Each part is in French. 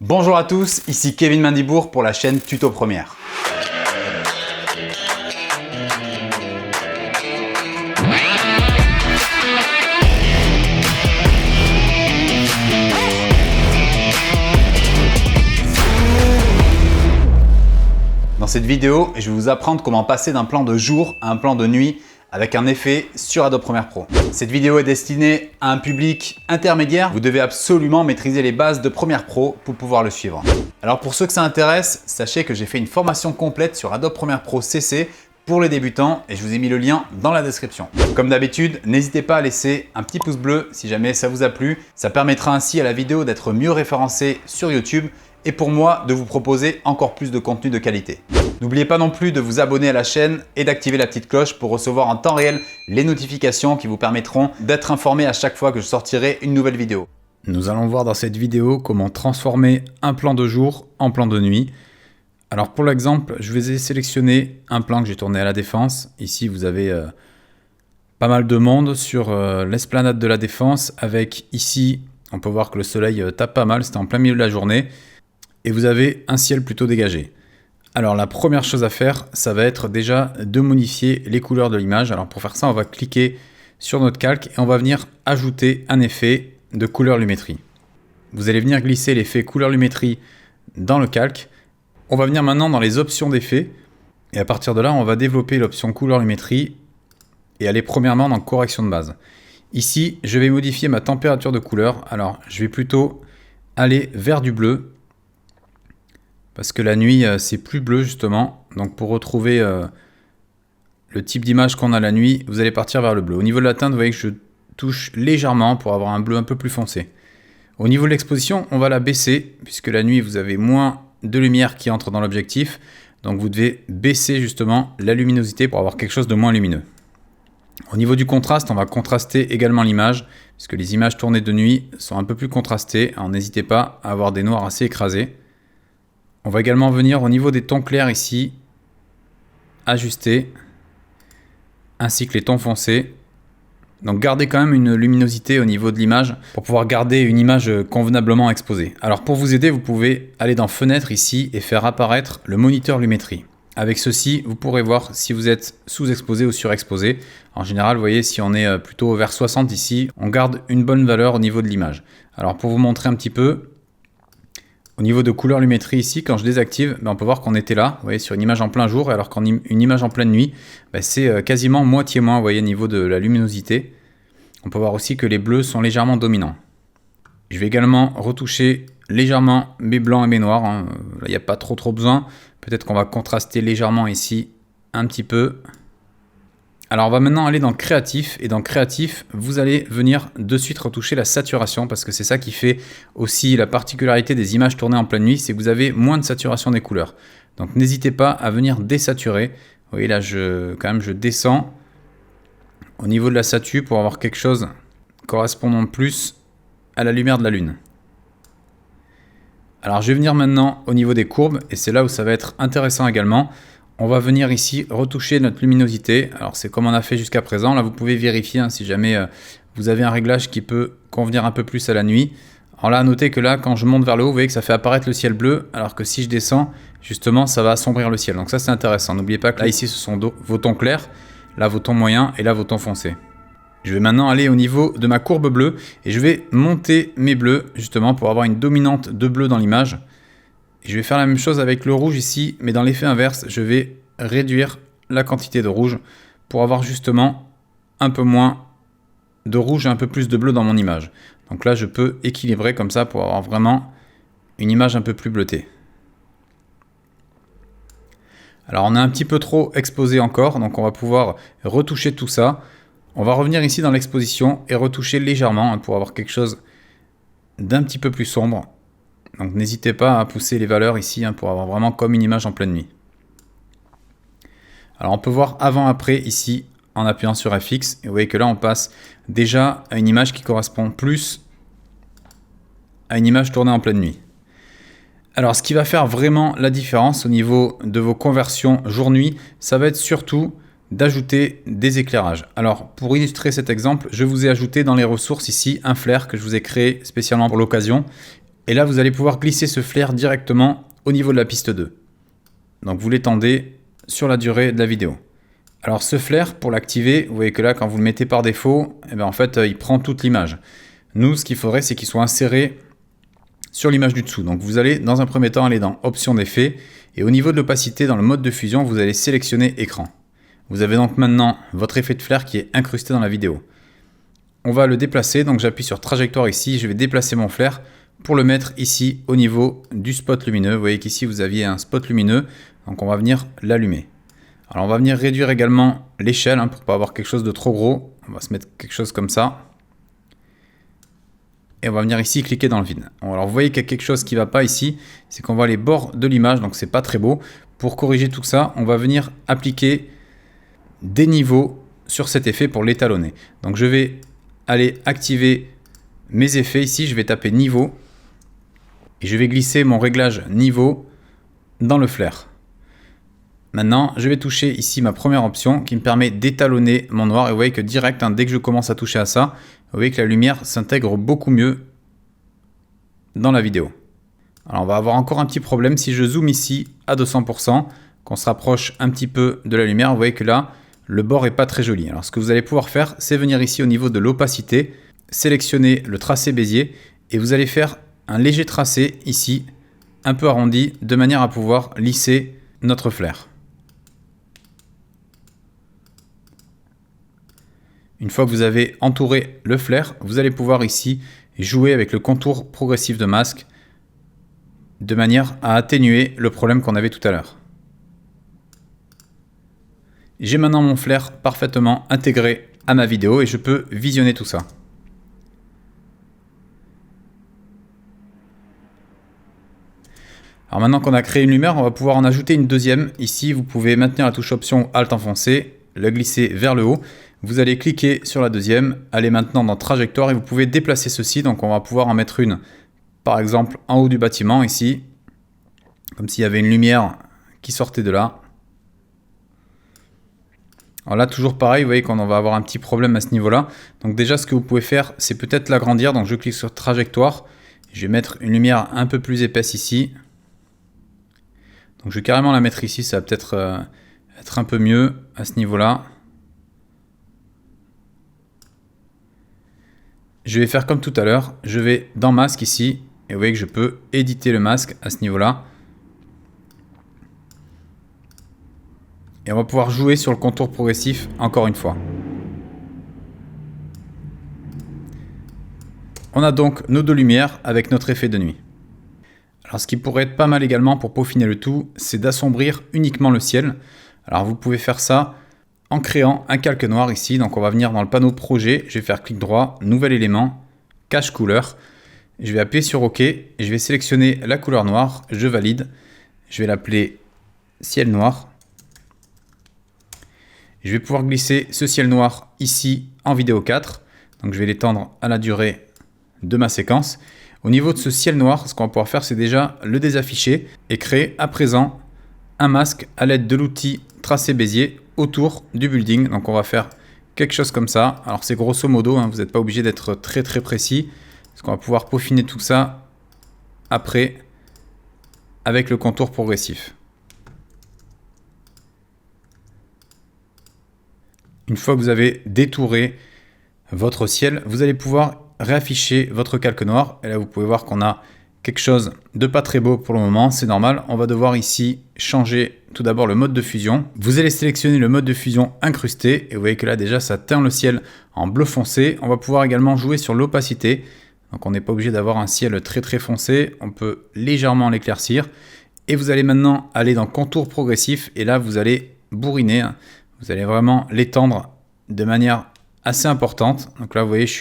Bonjour à tous, ici Kevin Mandibour pour la chaîne Tuto Première. Dans cette vidéo, je vais vous apprendre comment passer d'un plan de jour à un plan de nuit avec un effet sur Adobe Premiere Pro. Cette vidéo est destinée à un public intermédiaire. Vous devez absolument maîtriser les bases de Premiere Pro pour pouvoir le suivre. Alors pour ceux que ça intéresse, sachez que j'ai fait une formation complète sur Adobe Premiere Pro CC pour les débutants et je vous ai mis le lien dans la description. Comme d'habitude, n'hésitez pas à laisser un petit pouce bleu si jamais ça vous a plu. Ça permettra ainsi à la vidéo d'être mieux référencée sur YouTube et pour moi de vous proposer encore plus de contenu de qualité. N'oubliez pas non plus de vous abonner à la chaîne et d'activer la petite cloche pour recevoir en temps réel les notifications qui vous permettront d'être informé à chaque fois que je sortirai une nouvelle vidéo. Nous allons voir dans cette vidéo comment transformer un plan de jour en plan de nuit. Alors pour l'exemple, je vais sélectionner un plan que j'ai tourné à la Défense. Ici, vous avez pas mal de monde sur l'esplanade de la Défense avec ici, on peut voir que le soleil tape pas mal, c'était en plein milieu de la journée. Et vous avez un ciel plutôt dégagé. Alors la première chose à faire, ça va être déjà de modifier les couleurs de l'image. Alors pour faire ça, on va cliquer sur notre calque et on va venir ajouter un effet de couleur lumétrie. Vous allez venir glisser l'effet couleur lumétrie dans le calque. On va venir maintenant dans les options d'effets et à partir de là, on va développer l'option couleur lumétrie et aller premièrement dans correction de base. Ici, je vais modifier ma température de couleur. Alors je vais plutôt aller vers du bleu. Parce que la nuit, c'est plus bleu justement. Donc pour retrouver le type d'image qu'on a la nuit, vous allez partir vers le bleu. Au niveau de la teinte, vous voyez que je touche légèrement pour avoir un bleu un peu plus foncé. Au niveau de l'exposition, on va la baisser, puisque la nuit, vous avez moins de lumière qui entre dans l'objectif. Donc vous devez baisser justement la luminosité pour avoir quelque chose de moins lumineux. Au niveau du contraste, on va contraster également l'image, puisque les images tournées de nuit sont un peu plus contrastées. Alors n'hésitez pas à avoir des noirs assez écrasés. On va également venir au niveau des tons clairs ici, ajuster, ainsi que les tons foncés. Donc gardez quand même une luminosité au niveau de l'image pour pouvoir garder une image convenablement exposée. Alors pour vous aider, vous pouvez aller dans Fenêtre ici et faire apparaître le moniteur lumétrie. Avec ceci, vous pourrez voir si vous êtes sous-exposé ou surexposé. En général, vous voyez, si on est plutôt vers 60 ici, on garde une bonne valeur au niveau de l'image. Alors pour vous montrer un petit peu, au niveau de couleur lumétrie ici, quand je désactive, on peut voir qu'on était là, vous voyez, sur une image en plein jour, alors qu'une image en pleine nuit, c'est quasiment moitié moins, vous voyez, au niveau de la luminosité. On peut voir aussi que les bleus sont légèrement dominants. Je vais également retoucher légèrement mes blancs et mes noirs. Là, il n'y a pas trop besoin. Peut-être qu'on va contraster légèrement ici un petit peu. Alors on va maintenant aller dans Créatif et dans Créatif, vous allez venir de suite retoucher la saturation parce que c'est ça qui fait aussi la particularité des images tournées en pleine nuit, c'est que vous avez moins de saturation des couleurs. Donc n'hésitez pas à venir désaturer. Vous voyez là, je descends au niveau de la satu pour avoir quelque chose correspondant plus à la lumière de la lune. Alors je vais venir maintenant au niveau des courbes et c'est là où ça va être intéressant également. On va venir ici retoucher notre luminosité. Alors c'est comme on a fait jusqu'à présent. Là vous pouvez vérifier si jamais vous avez un réglage qui peut convenir un peu plus à la nuit. Alors là, notez que là, quand je monte vers le haut, vous voyez que ça fait apparaître le ciel bleu, alors que si je descends, justement, ça va assombrir le ciel. Donc ça c'est intéressant. N'oubliez pas que là ici ce sont vos tons clairs, là vos tons moyens et là vos tons foncés. Je vais maintenant aller au niveau de ma courbe bleue et je vais monter mes bleus justement pour avoir une dominante de bleu dans l'image. Je vais faire la même chose avec le rouge ici, mais dans l'effet inverse, je vais réduire la quantité de rouge pour avoir justement un peu moins de rouge et un peu plus de bleu dans mon image. Donc là, je peux équilibrer comme ça pour avoir vraiment une image un peu plus bleutée. Alors on est un petit peu trop exposé encore, donc on va pouvoir retoucher tout ça. On va revenir ici dans l'exposition et retoucher légèrement pour avoir quelque chose d'un petit peu plus sombre. Donc n'hésitez pas à pousser les valeurs ici pour avoir vraiment comme une image en pleine nuit. Alors on peut voir avant-après ici en appuyant sur FX. Et vous voyez que là on passe déjà à une image qui correspond plus à une image tournée en pleine nuit. Alors ce qui va faire vraiment la différence au niveau de vos conversions jour-nuit, ça va être surtout d'ajouter des éclairages. Alors pour illustrer cet exemple, je vous ai ajouté dans les ressources ici un flair que je vous ai créé spécialement pour l'occasion. Et là, vous allez pouvoir glisser ce flair directement au niveau de la piste 2. Donc vous l'étendez sur la durée de la vidéo. Alors ce flair, pour l'activer, vous voyez que là, quand vous le mettez par défaut, eh bien, en fait, il prend toute l'image. Nous, ce qu'il faudrait, c'est qu'il soit inséré sur l'image du dessous. Donc vous allez, dans un premier temps, aller dans Options d'effet. Et au niveau de l'opacité, dans le mode de fusion, vous allez sélectionner Écran. Vous avez donc maintenant votre effet de flair qui est incrusté dans la vidéo. On va le déplacer, donc j'appuie sur Trajectoire ici. Je vais déplacer mon flair pour le mettre ici au niveau du spot lumineux. Vous voyez qu'ici, vous aviez un spot lumineux. Donc on va venir l'allumer. Alors on va venir réduire également l'échelle pour ne pas avoir quelque chose de trop gros. On va se mettre quelque chose comme ça. Et on va venir ici cliquer dans le vide. Alors vous voyez qu'il y a quelque chose qui ne va pas ici. C'est qu'on voit les bords de l'image, donc c'est pas très beau. Pour corriger tout ça, on va venir appliquer des niveaux sur cet effet pour l'étalonner. Donc je vais aller activer mes effets ici. Je vais taper niveau. Et je vais glisser mon réglage niveau dans le flair. Maintenant, je vais toucher ici ma première option qui me permet d'étalonner mon noir. Et vous voyez que direct, dès que je commence à toucher à ça, vous voyez que la lumière s'intègre beaucoup mieux dans la vidéo. Alors on va avoir encore un petit problème. Si je zoome ici à 200%, qu'on se rapproche un petit peu de la lumière, vous voyez que là, le bord n'est pas très joli. Alors ce que vous allez pouvoir faire, c'est venir ici au niveau de l'opacité, sélectionner le tracé Bézier et vous allez faire un léger tracé ici, un peu arrondi, de manière à pouvoir lisser notre flair. Une fois que vous avez entouré le flair, vous allez pouvoir ici jouer avec le contour progressif de masque de manière à atténuer le problème qu'on avait tout à l'heure. J'ai maintenant mon flair parfaitement intégré à ma vidéo et je peux visionner tout ça. Alors maintenant qu'on a créé une lumière, on va pouvoir en ajouter une deuxième. Ici, vous pouvez maintenir la touche Option Alt enfoncé, la glisser vers le haut. Vous allez cliquer sur la deuxième, aller maintenant dans Trajectoire et vous pouvez déplacer ceci. Donc on va pouvoir en mettre une, par exemple, en haut du bâtiment ici, comme s'il y avait une lumière qui sortait de là. Alors là, toujours pareil, vous voyez qu'on va avoir un petit problème à ce niveau-là. Donc déjà, ce que vous pouvez faire, c'est peut-être l'agrandir. Donc je clique sur Trajectoire. Je vais mettre une lumière un peu plus épaisse ici. Donc je vais carrément la mettre ici, ça va peut-être être un peu mieux à ce niveau-là. Je vais faire comme tout à l'heure, je vais dans masque ici, et vous voyez que je peux éditer le masque à ce niveau-là. Et on va pouvoir jouer sur le contour progressif encore une fois. On a donc nos deux lumières avec notre effet de nuit. Alors ce qui pourrait être pas mal également pour peaufiner le tout, c'est d'assombrir uniquement le ciel. Alors vous pouvez faire ça en créant un calque noir ici. Donc on va venir dans le panneau projet, je vais faire clic droit, nouvel élément, cache couleur. Je vais appuyer sur OK et je vais sélectionner la couleur noire, je valide. Je vais l'appeler ciel noir. Je vais pouvoir glisser ce ciel noir ici en vidéo 4. Donc je vais l'étendre à la durée de ma séquence. Au niveau de ce ciel noir, ce qu'on va pouvoir faire, c'est déjà le désafficher et créer à présent un masque à l'aide de l'outil Tracé Bézier autour du building. Donc on va faire quelque chose comme ça. Alors c'est grosso modo, vous n'êtes pas obligé d'être très précis, parce qu'on va pouvoir peaufiner tout ça après avec le contour progressif. Une fois que vous avez détouré votre ciel, vous allez pouvoir réafficher votre calque noir. Et là, vous pouvez voir qu'on a quelque chose de pas très beau pour le moment. C'est normal. On va devoir ici changer tout d'abord le mode de fusion. Vous allez sélectionner le mode de fusion incrusté. Et vous voyez que là, déjà, ça teint le ciel en bleu foncé. On va pouvoir également jouer sur l'opacité. Donc, on n'est pas obligé d'avoir un ciel très foncé. On peut légèrement l'éclaircir. Et vous allez maintenant aller dans contour progressif. Et là, vous allez bourriner. Vous allez vraiment l'étendre de manière assez importante. Donc là, vous voyez, je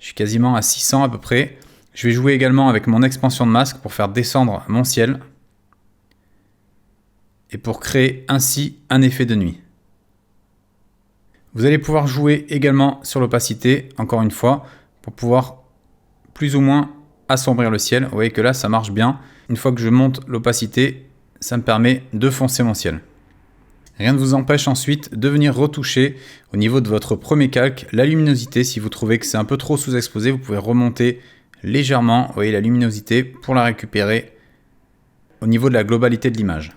suis quasiment à 600 à peu près. Je vais jouer également avec mon expansion de masque pour faire descendre mon ciel et pour créer ainsi un effet de nuit. Vous allez pouvoir jouer également sur l'opacité, encore une fois, pour pouvoir plus ou moins assombrir le ciel. Vous voyez que là, ça marche bien. Une fois que je monte l'opacité, ça me permet de foncer mon ciel. Rien ne vous empêche ensuite de venir retoucher au niveau de votre premier calque la luminosité. Si vous trouvez que c'est un peu trop sous-exposé, vous pouvez remonter légèrement, vous voyez la luminosité, pour la récupérer au niveau de la globalité de l'image.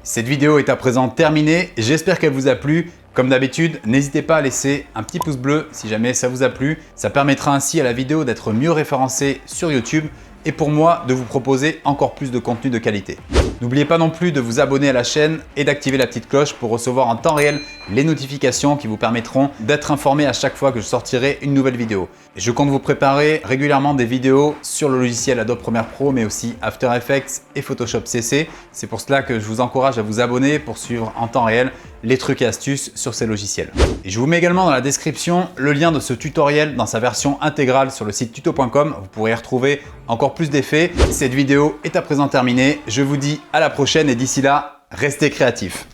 Cette vidéo est à présent terminée, j'espère qu'elle vous a plu. Comme d'habitude, n'hésitez pas à laisser un petit pouce bleu si jamais ça vous a plu. Ça permettra ainsi à la vidéo d'être mieux référencée sur YouTube et pour moi de vous proposer encore plus de contenu de qualité. N'oubliez pas non plus de vous abonner à la chaîne et d'activer la petite cloche pour recevoir en temps réel les notifications qui vous permettront d'être informé à chaque fois que je sortirai une nouvelle vidéo. Et je compte vous préparer régulièrement des vidéos sur le logiciel Adobe Premiere Pro mais aussi After Effects et Photoshop CC. C'est pour cela que je vous encourage à vous abonner pour suivre en temps réel les trucs et astuces sur ces logiciels. Et je vous mets également dans la description le lien de ce tutoriel dans sa version intégrale sur le site tuto.com. Vous pourrez y retrouver encore plus d'effets. Cette vidéo est à présent terminée. Je vous dis à la prochaine et d'ici là, restez créatifs.